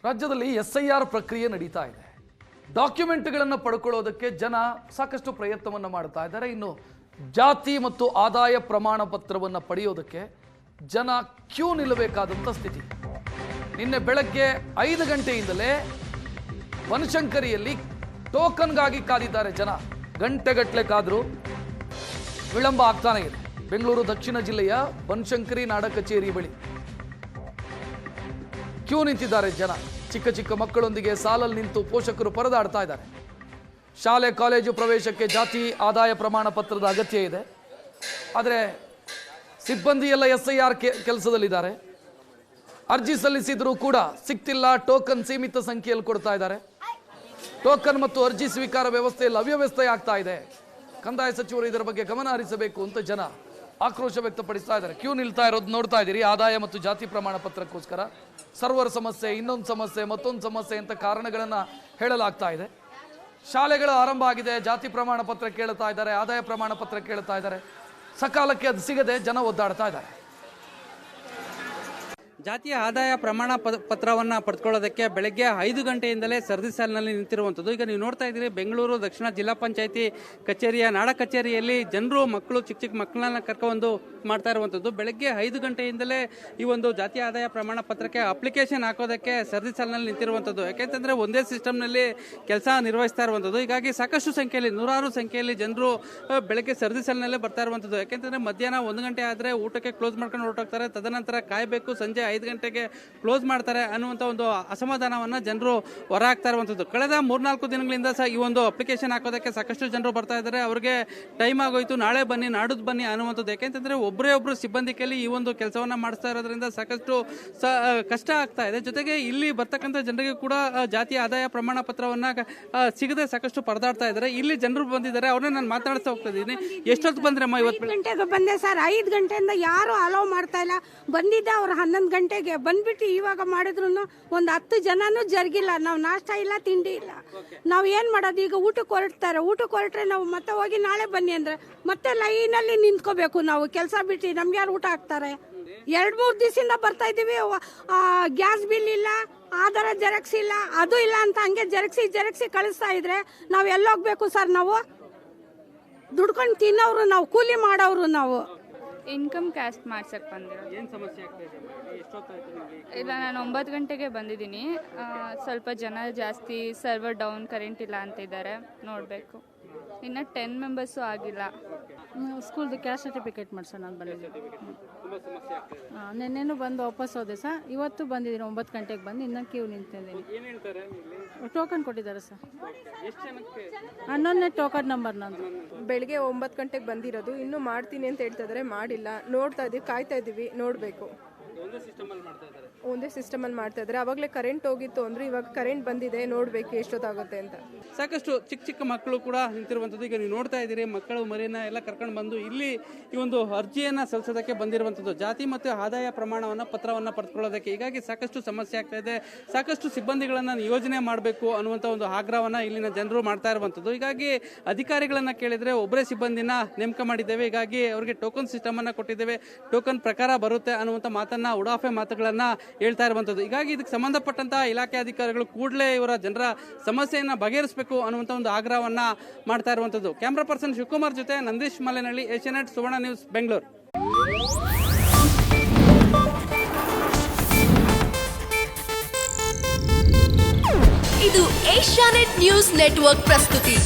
ರಾಜ್ಯದಲ್ಲಿ SIR ಪ್ರಕ್ರಿಯೆ ನಡೀತಾ ಇದೆ. ಡಾಕ್ಯುಮೆಂಟ್ಗಳನ್ನು ಪಡ್ಕೊಳ್ಳೋದಕ್ಕೆ ಜನ ಸಾಕಷ್ಟು ಪ್ರಯತ್ನವನ್ನು ಮಾಡ್ತಾ ಇದ್ದಾರೆ. ಇನ್ನು ಜಾತಿ ಮತ್ತು ಆದಾಯ ಪ್ರಮಾಣ ಪತ್ರವನ್ನು ಪಡೆಯೋದಕ್ಕೆ ಜನ ಕ್ಯೂ ನಿಲ್ಲಬೇಕಾದಂಥ ಸ್ಥಿತಿ. ನಿನ್ನೆ ಬೆಳಗ್ಗೆ 5 ಗಂಟೆಯಿಂದಲೇ ಬನಶಂಕರಿಯಲ್ಲಿ ಟೋಕನ್ಗಾಗಿ ಕಾದಿದ್ದಾರೆ ಜನ. ಗಂಟೆಗಟ್ಟಲೆ ಕಾದರೂ ವಿಳಂಬ ಆಗ್ತಾನೆ ಇದೆ. ಬೆಂಗಳೂರು ದಕ್ಷಿಣ ಜಿಲ್ಲೆಯ ಬನಶಂಕರಿ ನಾಡ ಕಚೇರಿ ಬಳಿ ಕ್ಯೂ ನಿಂತಿದ್ದಾರೆ ಜನ. ಚಿಕ್ಕ ಚಿಕ್ಕ ಮಕ್ಕಳೊಂದಿಗೆ ಸಾಲಲ್ಲಿ ನಿಂತು ಪೋಷಕರು ಪರದಾಡ್ತಾ ಇದ್ದಾರೆ. ಶಾಲೆ ಕಾಲೇಜು ಪ್ರವೇಶಕ್ಕೆ ಜಾತಿ ಆದಾಯ ಪ್ರಮಾಣ ಪತ್ರದ ಅಗತ್ಯ ಇದೆ. ಆದರೆ ಸಿಬ್ಬಂದಿ ಎಲ್ಲ SIR ಕೆಲಸದಲ್ಲಿದ್ದಾರೆ. ಅರ್ಜಿ ಸಲ್ಲಿಸಿದರೂ ಕೂಡ ಸಿಗ್ತಿಲ್ಲ. ಟೋಕನ್ ಸೀಮಿತ ಸಂಖ್ಯೆಯಲ್ಲಿ ಕೊಡ್ತಾ ಇದ್ದಾರೆ. ಟೋಕನ್ ಮತ್ತು ಅರ್ಜಿ ಸ್ವೀಕಾರ ವ್ಯವಸ್ಥೆಯಲ್ಲಿ ಅವ್ಯವಸ್ಥೆ ಆಗ್ತಾ ಇದೆ. ಕಂದಾಯ ಸಚಿವರು ಇದರ ಬಗ್ಗೆ ಗಮನ ಹರಿಸಬೇಕು ಅಂತ ಜನ ಆಕ್ರೋಶ ವ್ಯಕ್ತಪಡಿಸ್ತಾ ಇದ್ದಾರೆ. ಕ್ಯೂ ನಿಲ್ತಾ ಇರೋದು ನೋಡ್ತಾ ಇದ್ದೀರಿ. ಆದಾಯ ಮತ್ತು ಜಾತಿ ಪ್ರಮಾಣ ಪತ್ರಕ್ಕೋಸ್ಕರ ಸರ್ವರ್ ಸಮಸ್ಯೆ, ಇನ್ನೊಂದು ಸಮಸ್ಯೆ, ಮತ್ತೊಂದು ಸಮಸ್ಯೆ ಅಂತ ಕಾರಣಗಳನ್ನು ಹೇಳಲಾಗ್ತಾ ಇದೆ. ಶಾಲೆಗಳ ಆರಂಭ ಆಗಿದೆ, ಜಾತಿ ಪ್ರಮಾಣ ಪತ್ರ ಕೇಳ್ತಾ ಇದ್ದಾರೆ, ಆದಾಯ ಪ್ರಮಾಣ ಪತ್ರ ಕೇಳ್ತಾ ಇದ್ದಾರೆ. ಸಕಾಲಕ್ಕೆ ಅದು ಸಿಗದೆ ಜನ ಒದ್ದಾಡ್ತಾ ಇದ್ದಾರೆ. ಜಾತಿಯ ಆದಾಯ ಪ್ರಮಾಣ ಪತ್ರವನ್ನು ಪಡೆದುಕೊಳ್ಳೋದಕ್ಕೆ ಬೆಳಗ್ಗೆ 5 ಗಂಟೆಯಿಂದಲೇ ಸರದಿ ಸಾಲಿನಲ್ಲಿ ನಿಂತಿರುವಂಥದ್ದು. ಈಗ ನೀವು ನೋಡ್ತಾ ಇದ್ದೀರಿ, ಬೆಂಗಳೂರು ದಕ್ಷಿಣ ಜಿಲ್ಲಾ ಪಂಚಾಯಿತಿ ಕಚೇರಿಯ ನಾಡ ಕಚೇರಿಯಲ್ಲಿ ಜನರು ಮಕ್ಕಳು ಚಿಕ್ಕ ಚಿಕ್ಕ ಮಕ್ಕಳನ್ನ ಕರ್ಕೊಂಡು ಮಾಡ್ತಾ ಇರುವಂಥದ್ದು. ಬೆಳಗ್ಗೆ 5 ಗಂಟೆಯಿಂದಲೇ ಈ ಒಂದು ಜಾತಿಯ ಆದಾಯ ಪ್ರಮಾಣ ಪತ್ರಕ್ಕೆ ಅಪ್ಲಿಕೇಶನ್ ಹಾಕೋದಕ್ಕೆ ಸರದಿ ಸಾಲಿನಲ್ಲಿ ನಿಂತಿರುವಂಥದ್ದು. ಯಾಕೆಂತಂದ್ರೆ ಒಂದೇ ಸಿಸ್ಟಮ್ನಲ್ಲಿ ಕೆಲಸ ನಿರ್ವಹಿಸ್ತಾ ಇರುವಂಥದ್ದು. ಹೀಗಾಗಿ ಸಾಕಷ್ಟು ಸಂಖ್ಯೆಯಲ್ಲಿ, ನೂರಾರು ಸಂಖ್ಯೆಯಲ್ಲಿ ಜನರು ಬೆಳಗ್ಗೆ ಸರದಿ ಸಾಲಿನಲ್ಲೇ ಬರ್ತಾ ಇರುವಂಥದ್ದು. ಯಾಕೆಂತಂದ್ರೆ ಮಧ್ಯಾಹ್ನ 1 ಗಂಟೆ ಆದರೆ ಊಟಕ್ಕೆ ಕ್ಲೋಸ್ ಮಾಡ್ಕೊಂಡು ಹೊರಟೋಗ್ತಾರೆ. ತದನಂತರ ಕಾಯಬೇಕು, ಸಂಜೆ 5 ಗಂಟೆಗೆ ಕ್ಲೋಸ್ ಮಾಡ್ತಾರೆ ಅನ್ನುವಂಥ ಒಂದು ಅಸಮಾಧಾನವನ್ನು ಜನರು ಹೊರ ಹಾಕ್ತಾ ಇರುವಂಥದ್ದು. ಕಳೆದ 3-4 ದಿನಗಳಿಂದ ಸಹ ಈ ಒಂದು ಅಪ್ಲಿಕೇಶನ್ ಹಾಕೋದಕ್ಕೆ ಸಾಕಷ್ಟು ಜನರು ಬರ್ತಾ ಇದ್ದಾರೆ. ಅವರಿಗೆ ಟೈಮ್ ಆಗೋಯ್ತು, ನಾಳೆ ಬನ್ನಿ, ನಾಡುದ್ದು ಬನ್ನಿ ಅನ್ನುವಂಥದ್ದು. ಯಾಕೆಂತಂದ್ರೆ ಒಬ್ಬರೇ ಒಬ್ಬರು ಸಿಬ್ಬಂದಿ ಕೈಲಿ ಈ ಒಂದು ಕೆಲಸವನ್ನ ಮಾಡಿಸ್ತಾ ಇರೋದ್ರಿಂದ ಸಾಕಷ್ಟು ಕಷ್ಟ ಆಗ್ತಾ ಇದೆ. ಜೊತೆಗೆ ಇಲ್ಲಿ ಬರ್ತಕ್ಕಂಥ ಜನರಿಗೆ ಕೂಡ ಜಾತಿಯ ಆದಾಯ ಪ್ರಮಾಣ ಪತ್ರವನ್ನ ಸಿಗದೆ ಸಾಕಷ್ಟು ಪರದಾಡ್ತಾ ಇದ್ದಾರೆ. ಇಲ್ಲಿ ಜನರು ಬಂದಿದ್ದಾರೆ, ಅವ್ರನ್ನ ನಾನು ಮಾತಾಡಿಸ್ತಾ ಹೋಗ್ತಾ ಇದ್ದೀನಿ. ಎಷ್ಟೊತ್ತು ಬಂದ್ರಮ್ಮ? 5 ಗಂಟೆಗೆ ಬಂದೆ ಸರ್. 5 ಗಂಟೆಯಿಂದ ಯಾರು ಅಲೋ ಮಾಡ್ತಾ ಇಲ್ಲ. ಬಂದಿದ್ದೆ ಅವ್ರು 11 ಗಂಟೆಗೆ ಬಂದ್ಬಿಟ್ಟು ಇವಾಗ ಮಾಡಿದ್ರು ಒಂದು 10 ಜನನೂ ಜರುಗಿಲ್ಲ. ನಾವು ನಾಷ್ಟ ಇಲ್ಲ, ತಿಂಡಿ ಇಲ್ಲ. ನಾವು ಏನ್ ಮಾಡೋದು? ಈಗ ಊಟಕ್ಕೆ ಹೊರಡ್ತಾರೆ. ಊಟಕ್ಕೆ ಹೊರಟ್ರೆ ನಾವು ಮತ್ತೆ ಹೋಗಿ ನಾಳೆ ಬನ್ನಿ ಅಂದ್ರೆ ಮತ್ತೆ ಲೈನಲ್ಲಿ ನಿಂತ್ಕೋಬೇಕು. ನಾವು ಕೆಲಸ ಬಿಟ್ಟು ನಮ್ಗೆ ಯಾರು ಊಟ ಹಾಕ್ತಾರೆ? 2-3 ದಿವಸದಿಂದ ಬರ್ತಾ ಇದೀವಿ. ಗ್ಯಾಸ್ ಬಿಲ್ ಇಲ್ಲ, ಆಧಾರ ಜೆರಾಕ್ಸ್ ಇಲ್ಲ, ಅದು ಇಲ್ಲ ಅಂತ ಹಂಗೆ ಜೆರಾಕ್ಸಿ ಕಳಿಸ್ತಾ ಇದ್ರೆ ನಾವು ಎಲ್ಲೋಗ್ಬೇಕು ಸರ್? ನಾವು ದುಡ್ಕೊಂಡು ತಿನ್ನೋರು, ನಾವು ಕೂಲಿ ಮಾಡೋರು. ನಾವು ಇನ್ಕಮ್ ಕ್ಯಾಸ್ಟ್ ಮಾಡ್ಸಕ್ ಬಂದಿರೋ. ಏನು ಸಮಸ್ಯೆ ಆಗ್ತಾ ಇದೆ? ಎಷ್ಟೊತ್ತಾಯ್ತು ನಿಮಗೆ? ಇಲ್ಲ, ನಾನು 9 ಗಂಟೆಗೆ ಬಂದಿದ್ದೀನಿ. ಸ್ವಲ್ಪ ಜನ ಜಾಸ್ತಿ, ಸರ್ವರ್ ಡೌನ್, ಕರೆಂಟ್ ಇಲ್ಲ ಅಂತಿದ್ದಾರೆ. ನೋಡಬೇಕು. ಇನ್ನು 10 ಮೆಂಬರ್ಸು ಆಗಿಲ್ಲ. ಸ್ಕೂಲ್ದು ಕ್ಯಾಸ್ಟ್ ಸರ್ಟಿಫಿಕೇಟ್ ಮಾಡ್ಸೋಣ ಅಂತ ಬಂದಿದ್ದೀನಿ. ನೆನ್ನೆನೂ ಬಂದು ವಾಪಸ್ ಹೋದೆ ಸರ್. ಇವತ್ತು ಬಂದಿದ್ದೀನಿ 9 ಗಂಟೆಗೆ ಬಂದು ಇನ್ನೂ ಕ್ಯೂ ನಿಂತಿದ್ದೀನಿ. ಟೋಕನ್ ಕೊಟ್ಟಿದ್ದಾರೆ ಸರ್. 11ನೇ ಟೋಕನ್ ನಂಬರ್ ನಂದು. ಬೆಳಿಗ್ಗೆ 9 ಗಂಟೆಗೆ ಬಂದಿರೋದು. ಇನ್ನೂ ಮಾಡ್ತೀನಿ ಅಂತ ಹೇಳ್ತಾ ಇದ್ದಾರೆ, ಮಾಡಿಲ್ಲ. ನೋಡ್ತಾ ಇದೀವಿ, ಕಾಯ್ತಾ ಇದೀವಿ, ನೋಡಬೇಕು. ಒಂದೇ ಸಿಸ್ಟಮಲ್ಲಿ ಮಾಡ್ತಾ ಇದ್ದಾರೆ. ಅವಾಗಲೇ ಕರೆಂಟ್ ಹೋಗಿತ್ತು ಅಂದ್ರೆ ಇವಾಗ ಕರೆಂಟ್ ಬಂದಿದೆ, ನೋಡ್ಬೇಕು ಎಷ್ಟೊತ್ತಾಗುತ್ತೆ ಅಂತ. ಸಾಕಷ್ಟು ಚಿಕ್ಕ ಚಿಕ್ಕ ಮಕ್ಕಳು ಕೂಡ ನಿಂತಿರುವಂಥದ್ದು. ಈಗ ನೀವು ನೋಡ್ತಾ ಇದ್ದೀರಿ, ಮಕ್ಕಳು ಮರಿನ ಎಲ್ಲ ಕರ್ಕೊಂಡು ಬಂದು ಇಲ್ಲಿ ಈ ಒಂದು ಅರ್ಜಿಯನ್ನು ಸಲ್ಲಿಸೋದಕ್ಕೆ ಬಂದಿರುವಂಥದ್ದು. ಜಾತಿ ಮತ್ತು ಆದಾಯ ಪ್ರಮಾಣವನ್ನು ಪತ್ರವನ್ನು ಪಡೆದುಕೊಳ್ಳೋದಕ್ಕೆ. ಹೀಗಾಗಿ ಸಾಕಷ್ಟು ಸಮಸ್ಯೆ ಆಗ್ತಾ ಇದೆ. ಸಾಕಷ್ಟು ಸಿಬ್ಬಂದಿಗಳನ್ನು ನಿಯೋಜನೆ ಮಾಡಬೇಕು ಅನ್ನುವಂಥ ಒಂದು ಆಗ್ರಹವನ್ನು ಇಲ್ಲಿನ ಜನರು ಮಾಡ್ತಾ ಇರುವಂಥದ್ದು. ಹೀಗಾಗಿ ಅಧಿಕಾರಿಗಳನ್ನ ಕೇಳಿದ್ರೆ ಒಬ್ಬರೇ ಸಿಬ್ಬಂದಿನ ನೇಮಕ ಮಾಡಿದ್ದೇವೆ, ಹೀಗಾಗಿ ಅವರಿಗೆ ಟೋಕನ್ ಸಿಸ್ಟಮ್ ಅನ್ನ ಕೊಟ್ಟಿದ್ದೇವೆ, ಟೋಕನ್ ಪ್ರಕಾರ ಬರುತ್ತೆ ಅನ್ನುವಂಥ ಮಾತನ್ನ, ಉಡಾಫೆ ಮಾತುಗಳನ್ನ ಹೇಳ್ತಾ ಇರುವಂಥದ್ದು. ಹೀಗಾಗಿ ಇದಕ್ಕೆ ಸಂಬಂಧಪಟ್ಟಂತಹ ಇಲಾಖೆ ಅಧಿಕಾರಿಗಳು ಕೂಡಲೇ ಇವರ ಜನರ ಸಮಸ್ಯೆಯನ್ನು ಬಗೆಹರಿಸಬೇಕು ಅನ್ನುವಂಥ ಒಂದು ಆಗ್ರಹವನ್ನ ಮಾಡ್ತಾ ಇರುವಂಥದ್ದು. ಕ್ಯಾಮ್ರಾ ಪರ್ಸನ್ ಶಿವಕುಮಾರ್ ಜೊತೆ ನಂದೀಶ್ ಮಲೆನಹಳ್ಳಿ, ಏಷ್ಯಾನೆಟ್ ಸುವರ್ಣ ನ್ಯೂಸ್, ಬೆಂಗಳೂರು. ಇದು ಏಷ್ಯಾನೆಟ್ ನ್ಯೂಸ್ ನೆಟ್ವರ್ಕ್ ಪ್ರಸ್ತುತಿ.